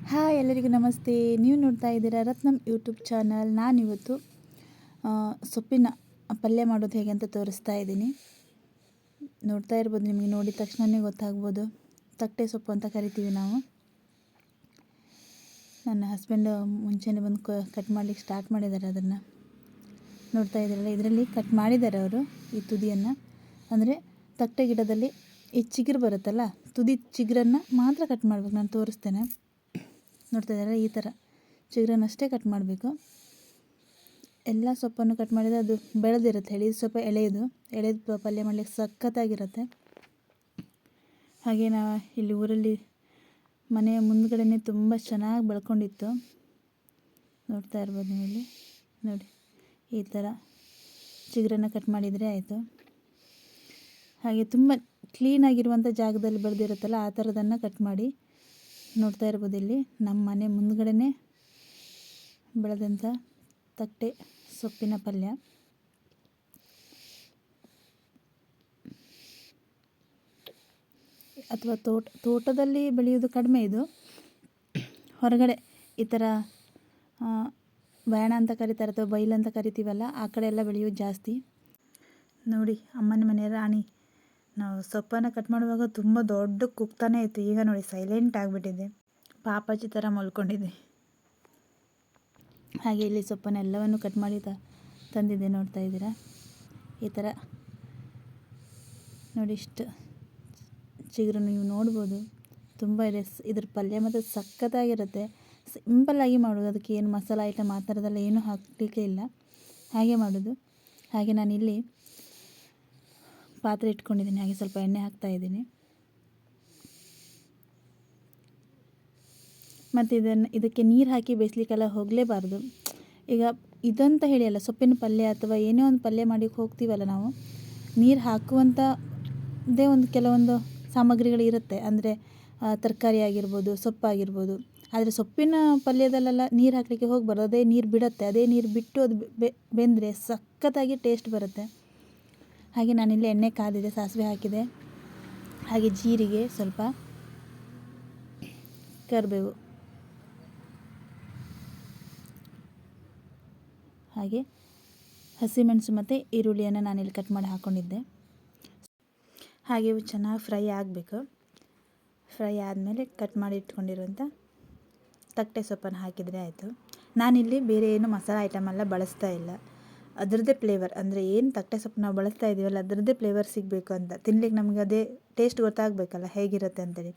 Hi ಎಲ್ಲರಿಗೂ ನಮಸ್ತೆ. ನೀವು ನೋಡ್ತಾ ಇದ್ದೀರಾ ರತ್ನಂ ಯೂಟ್ಯೂಬ್ ಚಾನಲ್. ನಾನಿವತ್ತು ಸೊಪ್ಪಿನ ಪಲ್ಯ ಮಾಡೋದು ಹೇಗೆ ಅಂತ ತೋರಿಸ್ತಾ ಇದ್ದೀನಿ. ನೋಡ್ತಾ ಇರ್ಬೋದು, ನಿಮಗೆ ನೋಡಿದ ತಕ್ಷಣವೇ ಗೊತ್ತಾಗ್ಬೋದು. ತಟ್ಟೆ ಸೊಪ್ಪು ಅಂತ ಕರಿತೀವಿ ನಾವು. ನನ್ನ ಹಸ್ಬೆಂಡ್ ಮುಂಚೆನೇ ಬಂದು ಕಟ್ ಮಾಡಲಿಕ್ಕೆ ಸ್ಟಾರ್ಟ್ ಮಾಡಿದ್ದಾರೆ. ಅದನ್ನು ನೋಡ್ತಾ ಇದ್ದೀರಲ್ಲ, ಇದರಲ್ಲಿ ಕಟ್ ಮಾಡಿದ್ದಾರೆ ಅವರು ಈ ತುದಿಯನ್ನು. ಅಂದರೆ ತಟ್ಟೆ ಗಿಡದಲ್ಲಿ ಈ ಚಿಗುರು ಬರುತ್ತಲ್ಲ, ತುದಿ ಚಿಗುರನ್ನು ಮಾತ್ರ ಕಟ್ ಮಾಡಬೇಕು. ನಾನು ತೋರಿಸ್ತೇನೆ. ನೋಡ್ತಾ ಇದ್ದಾರೆ, ಈ ಥರ ಚಿಗುರನ್ನಷ್ಟೇ ಕಟ್ ಮಾಡಬೇಕು. ಎಲ್ಲ ಸೊಪ್ಪನ್ನು ಕಟ್ ಮಾಡಿದರೆ ಅದು ಬೆಳೆದಿರುತ್ತೆ ಹೇಳಿ. ಇದು ಸ್ವಲ್ಪ ಎಳೆದು ಪಲ್ಯ ಮಾಡಲಿಕ್ಕೆ ಸಖತ್ತಾಗಿರುತ್ತೆ. ಹಾಗೆ ಇಲ್ಲಿ ಊರಲ್ಲಿ ಮನೆಯ ಮುಂದ್ಗಡೆನೇ ತುಂಬ ಚೆನ್ನಾಗಿ ಬೆಳ್ಕೊಂಡಿತ್ತು. ನೋಡ್ತಾ ಇರ್ಬೋದು ನೀವು ಇಲ್ಲಿ ನೋಡಿ, ಈ ಥರ ಚಿಗುರನ್ನು ಕಟ್ ಮಾಡಿದರೆ ಆಯಿತು. ಹಾಗೆ ತುಂಬ ಕ್ಲೀನಾಗಿರುವಂಥ ಜಾಗದಲ್ಲಿ ಬೆಳೆದಿರುತ್ತಲ್ಲ, ಆ ಥರದನ್ನು ಕಟ್ ಮಾಡಿ. ನೋಡ್ತಾ ಇರ್ಬೋದು, ಇಲ್ಲಿ ನಮ್ಮ ಮನೆ ಮುಂದ್ಗಡೆನೇ ಬೆಳೆದಂಥ ತಟ್ಟೆ ಸೊಪ್ಪಿನ ಪಲ್ಯ. ಅಥವಾ ತೋಟದಲ್ಲಿ ಬೆಳೆಯೋದು ಕಡಿಮೆ. ಇದು ಹೊರಗಡೆ ಈ ಥರ ಬ್ಯಾಣ ಅಂತ ಕರೀತಾರೆ, ಅಥವಾ ಬೈಲು ಅಂತ ಕರಿತೀವಲ್ಲ, ಆ ಕಡೆ ಎಲ್ಲ ಬೆಳೆಯೋದು ಜಾಸ್ತಿ. ನೋಡಿ, ಅಮ್ಮನ ಮನೆ ರಾಣಿ. ನಾವು ಸೊಪ್ಪನ್ನು ಕಟ್ ಮಾಡುವಾಗ ತುಂಬ ದೊಡ್ಡ ಕುಗ್ತಾನೆ ಇತ್ತು. ಈಗ ನೋಡಿ ಸೈಲೆಂಟ್ ಆಗಿಬಿಟ್ಟಿದೆ, ಪಾಪಾಚಿ ಥರ ಮಲ್ಕೊಂಡಿದೆ. ಹಾಗೆ ಇಲ್ಲಿ ಸೊಪ್ಪನ್ನು ಎಲ್ಲವನ್ನು ಕಟ್ ಮಾಡಿ ತಂದಿದ್ದೆ. ನೋಡ್ತಾ ಇದ್ದೀರಾ, ಈ ಥರ ನೋಡಿ, ಇಷ್ಟು ಚಿಗುರು ನೀವು ನೋಡ್ಬೋದು. ತುಂಬ ಇದೆ. ಇದ್ರ ಪಲ್ಯ ಮತ್ತು ಸಖತ್ತಾಗಿರುತ್ತೆ. ಸಿಂಪಲ್ಲಾಗಿ ಮಾಡೋದು, ಅದಕ್ಕೆ ಏನು ಮಸಾಲೆ ಐಟಮ್ ಆ ಥರದ್ದೆಲ್ಲ ಏನೂ ಹಾಕಲಿಕ್ಕೆ ಇಲ್ಲ, ಹಾಗೆ ಮಾಡೋದು. ಹಾಗೆ ನಾನಿಲ್ಲಿ ಪಾತ್ರೆ ಇಟ್ಕೊಂಡಿದ್ದೀನಿ. ಹಾಗೆ ಸ್ವಲ್ಪ ಎಣ್ಣೆ ಹಾಕ್ತಾಯಿದ್ದೀನಿ. ಮತ್ತು ಇದಕ್ಕೆ ನೀರು ಹಾಕಿ ಬೇಯಿಸ್ಲಿಕ್ಕೆಲ್ಲ ಹೋಗಲೇಬಾರ್ದು. ಈಗ ಇದಂತ ಹೇಳಿ ಅಲ್ಲ, ಸೊಪ್ಪಿನ ಪಲ್ಯ ಅಥವಾ ಏನೇ ಒಂದು ಪಲ್ಯ ಮಾಡಿಕ್ಕೆ ಹೋಗ್ತೀವಲ್ಲ, ನಾವು ನೀರು ಹಾಕುವಂಥದ್ದೇ ಕೆಲವೊಂದು ಸಾಮಗ್ರಿಗಳು ಇರುತ್ತೆ. ಅಂದರೆ ತರಕಾರಿ ಆಗಿರ್ಬೋದು, ಸೊಪ್ಪಾಗಿರ್ಬೋದು. ಆದರೆ ಸೊಪ್ಪಿನ ಪಲ್ಯದಲ್ಲೆಲ್ಲ ನೀರು ಹಾಕಲಿಕ್ಕೆ ಹೋಗಬಾರ್ದು. ಅದೇ ನೀರು ಬಿಡುತ್ತೆ. ಅದೇ ನೀರು ಬಿಟ್ಟು ಅದು ಬೆಂದರೆ ಸಖತ್ತಾಗಿ ಟೇಸ್ಟ್ ಬರುತ್ತೆ. ಹಾಗೆ ನಾನಿಲ್ಲಿ ಎಣ್ಣೆ ಕಾದಿದೆ, ಸಾಸಿವೆ ಹಾಕಿದೆ. ಹಾಗೆ ಜೀರಿಗೆ, ಸ್ವಲ್ಪ ಕರಿಬೇವು, ಹಾಗೆ ಹಸಿಮೆಣಸು ಮತ್ತು ಈರುಳ್ಳಿಯನ್ನು ನಾನಿಲ್ಲಿ ಕಟ್ ಮಾಡಿ ಹಾಕ್ಕೊಂಡಿದ್ದೆ. ಹಾಗೆ ಇವು ಚೆನ್ನಾಗಿ ಫ್ರೈ ಆಗಬೇಕು. ಫ್ರೈ ಆದಮೇಲೆ ಕಟ್ ಮಾಡಿ ಇಟ್ಕೊಂಡಿರುವಂಥ ತಟ್ಟೆ ಸೊಪ್ಪನ್ನು ಹಾಕಿದರೆ ಆಯಿತು. ನಾನಿಲ್ಲಿ ಬೇರೆ ಏನು ಮಸಾಲೆ ಐಟಮ್ ಎಲ್ಲ ಬಳಸ್ತಾ ಇಲ್ಲ. ಅದರದ್ದೇ ಫ್ಲೇವರ್, ಅಂದರೆ ಏನು ತಟ್ಟೆ ಸೊಪ್ಪು ನಾವು ಬಳಸ್ತಾ ಇದ್ದೀವಲ್ಲ, ಅದರದ್ದೇ ಫ್ಲೇವರ್ ಸಿಗಬೇಕು ಅಂತ. ತಿನ್ಲಿಕ್ಕೆ ನಮಗೆ ಅದೇ ಟೇಸ್ಟ್ ಗೊತ್ತಾಗಬೇಕಲ್ಲ ಹೇಗಿರುತ್ತೆ ಅಂತೇಳಿ.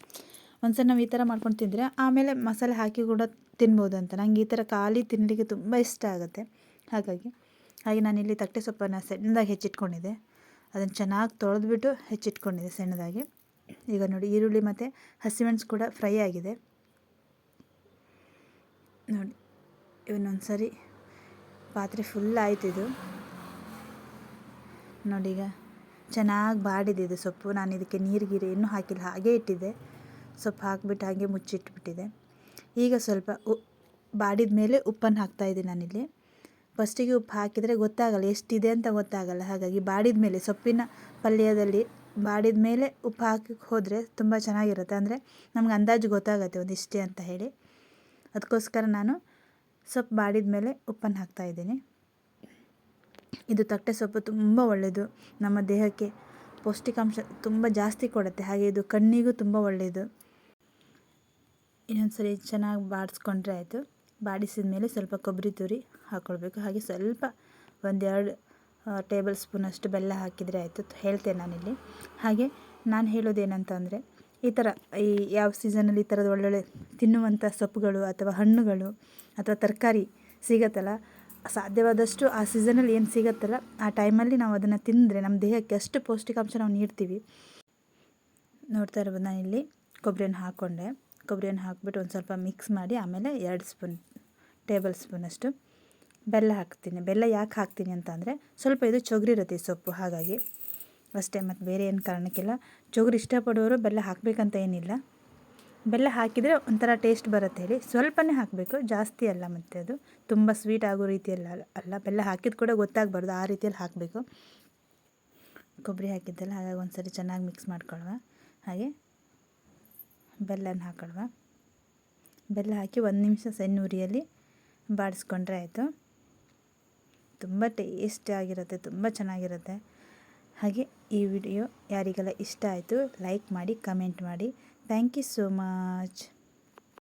ಒಂದ್ಸಲ ನಾವು ಈ ಥರ ಮಾಡ್ಕೊಂಡು ತಿಂದರೆ ಆಮೇಲೆ ಮಸಾಲೆ ಹಾಕಿ ಕೂಡ ತಿನ್ಬೋದು ಅಂತ. ನನಗೆ ಈ ಥರ ಖಾಲಿ ತಿನ್ನಲಿಕ್ಕೆ ತುಂಬ ಇಷ್ಟ ಆಗುತ್ತೆ. ಹಾಗೆ ನಾನಿಲ್ಲಿ ತಟ್ಟೆ ಸೊಪ್ಪನ್ನು ಸಣ್ಣದಾಗಿ ಹೆಚ್ಚಿಟ್ಕೊಂಡಿದ್ದೆ. ಅದನ್ನು ಚೆನ್ನಾಗಿ ತೊಳೆದ್ಬಿಟ್ಟು ಹೆಚ್ಚಿಟ್ಕೊಂಡಿದ್ದೆ ಸಣ್ಣದಾಗಿ. ಈಗ ನೋಡಿ, ಈರುಳ್ಳಿ ಮತ್ತು ಹಸಿಮೆಣಸು ಕೂಡ ಫ್ರೈ ಆಗಿದೆ. ನೋಡಿ, ಇವನ್ನೊಂದು ಸರಿ ಪಾತ್ರೆ ಫುಲ್ ಆಯ್ತು ಇದು. ನೋಡಿ, ಈಗ ಚೆನ್ನಾಗಿ ಬಾಡಿದೆ ಇದು ಸೊಪ್ಪು. ನಾನು ಇದಕ್ಕೆ ನೀರು ಇನ್ನೂ ಹಾಕಿಲ್ಲ, ಹಾಗೇ ಇಟ್ಟಿದ್ದೆ. ಸೊಪ್ಪು ಹಾಕಿಬಿಟ್ಟು ಹಾಗೆ ಮುಚ್ಚಿಟ್ಬಿಟ್ಟಿದೆ. ಈಗ ಸ್ವಲ್ಪ ಬಾಡಿದ ಮೇಲೆ ಉಪ್ಪನ್ನು ಹಾಕ್ತಾಯಿದ್ದೀನಿ ನಾನಿಲ್ಲಿ. ಫಸ್ಟಿಗೆ ಉಪ್ಪು ಹಾಕಿದರೆ ಗೊತ್ತಾಗಲ್ಲ, ಎಷ್ಟಿದೆ ಅಂತ ಗೊತ್ತಾಗಲ್ಲ. ಹಾಗಾಗಿ ಬಾಡಿದ ಮೇಲೆ, ಸೊಪ್ಪಿನ ಪಲ್ಯದಲ್ಲಿ ಬಾಡಿದ ಮೇಲೆ ಉಪ್ಪು ಹಾಕಿ ಹೋದರೆ ತುಂಬ ಚೆನ್ನಾಗಿರುತ್ತೆ. ಅಂದರೆ ನಮ್ಗೆ ಅಂದಾಜು ಗೊತ್ತಾಗುತ್ತೆ ಒಂದಿಷ್ಟೇ ಅಂತ ಹೇಳಿ. ಅದಕ್ಕೋಸ್ಕರ ನಾನು ಸೊಪ್ಪು ಬಾಡಿದ ಮೇಲೆ ಉಪ್ಪನ್ನು ಹಾಕ್ತಾಯಿದ್ದೀನಿ. ಇದು ತಟ್ಟೆ ಸೊಪ್ಪು ತುಂಬ ಒಳ್ಳೆಯದು. ನಮ್ಮ ದೇಹಕ್ಕೆ ಪೌಷ್ಟಿಕಾಂಶ ತುಂಬ ಜಾಸ್ತಿ ಕೊಡುತ್ತೆ. ಹಾಗೆ ಇದು ಕಣ್ಣಿಗೂ ತುಂಬ ಒಳ್ಳೆಯದು. ಇನ್ನೊಂದು ಸರಿ ಚೆನ್ನಾಗಿ ಬಾಡಿಸ್ಕೊಂಡ್ರೆ ಆಯಿತು. ಬಾಡಿಸಿದ ಮೇಲೆ ಸ್ವಲ್ಪ ಕೊಬ್ಬರಿ ತುರಿ ಹಾಕ್ಕೊಳ್ಬೇಕು. ಹಾಗೆ ಸ್ವಲ್ಪ 1-2 ಟೇಬಲ್ ಸ್ಪೂನಷ್ಟು ಬೆಲ್ಲ ಹಾಕಿದರೆ ಆಯಿತು, ಹೇಳ್ತೇನೆ ನಾನಿಲ್ಲಿ. ಹಾಗೆ ನಾನು ಹೇಳೋದೇನಂತಂದರೆ, ಈ ಥರ ಯಾವ ಸೀಸನಲ್ಲಿ ಈ ಥರದ ಒಳ್ಳೊಳ್ಳೆ ತಿನ್ನುವಂಥ ಸೊಪ್ಪುಗಳು ಅಥವಾ ಹಣ್ಣುಗಳು ಅಥವಾ ತರಕಾರಿ ಸಿಗುತ್ತಲ್ಲ, ಸಾಧ್ಯವಾದಷ್ಟು ಆ ಸೀಸನಲ್ಲಿ ಏನು ಸಿಗುತ್ತಲ್ಲ ಆ ಟೈಮಲ್ಲಿ ನಾವು ಅದನ್ನು ತಿಂದರೆ ನಮ್ಮ ದೇಹಕ್ಕೆ ಅಷ್ಟು ಪೌಷ್ಟಿಕಾಂಶ ನಾವು ನೀಡ್ತೀವಿ. ನೋಡ್ತಾ ಇರ್ಬೋದು, ನಾನಿಲ್ಲಿ ಕೊಬ್ಬರಿಯನ್ನು ಹಾಕ್ಕೊಂಡೆ. ಕೊಬ್ಬರಿಯನ್ನು ಹಾಕಿಬಿಟ್ಟು ಒಂದು ಸ್ವಲ್ಪ ಮಿಕ್ಸ್ ಮಾಡಿ ಆಮೇಲೆ 2 ಟೇಬಲ್ ಸ್ಪೂನಷ್ಟು ಬೆಲ್ಲ ಹಾಕ್ತೀನಿ. ಬೆಲ್ಲ ಯಾಕೆ ಹಾಕ್ತೀನಿ ಅಂತ ಅಂದರೆ, ಸ್ವಲ್ಪ ಇದು ಚೊಗರಿ ಇರುತ್ತೆ ಈ ಸೊಪ್ಪು, ಹಾಗಾಗಿ ಅಷ್ಟೇ. ಮತ್ತು ಬೇರೆ ಏನು ಕಾರಣಕ್ಕಿಲ್ಲ. ಚೊಗರಿ ಇಷ್ಟಪಡೋರು ಬೆಲ್ಲ ಹಾಕಬೇಕಂತ ಏನಿಲ್ಲ. ಬೆಲ್ಲ ಹಾಕಿದರೆ ಒಂಥರ ಟೇಸ್ಟ್ ಬರುತ್ತೆ ಹೇಳಿ. ಸ್ವಲ್ಪನೇ ಹಾಕಬೇಕು, ಜಾಸ್ತಿ ಅಲ್ಲ. ಮತ್ತು ಅದು ತುಂಬ ಸ್ವೀಟ್ ಆಗೋ ರೀತಿಯಲ್ಲಿ ಅಲ್ಲ. ಬೆಲ್ಲ ಹಾಕಿದ ಕೂಡ ಗೊತ್ತಾಗಬಾರ್ದು, ಆ ರೀತಿಯಲ್ಲಿ ಹಾಕಬೇಕು. ಕೊಬ್ಬರಿ ಹಾಕಿದ್ದೆಲ್ಲ, ಹಾಗಾಗಿ ಒಂದು ಸರಿ ಚೆನ್ನಾಗಿ ಮಿಕ್ಸ್ ಮಾಡ್ಕೊಳ್ಳುವ. ಹಾಗೆ ಬೆಲ್ಲನ ಹಾಕೊಳ್ಳುವ. ಬೆಲ್ಲ ಹಾಕಿ 1 ನಿಮಿಷ ಸಣ್ಣ ಉರಿಯಲ್ಲಿ ಬಾಡಿಸ್ಕೊಂಡ್ರೆ ಆಯಿತು. ತುಂಬ ಟೇಸ್ಟಿಯಾಗಿರುತ್ತೆ, ತುಂಬ ಚೆನ್ನಾಗಿರುತ್ತೆ. ಹಾಗೆ ಈ ವಿಡಿಯೋ ಯಾರಿಗೆಲ್ಲ ಇಷ್ಟ ಆಯಿತು ಲೈಕ್ ಮಾಡಿ, ಕಮೆಂಟ್ ಮಾಡಿ. Thank you so much.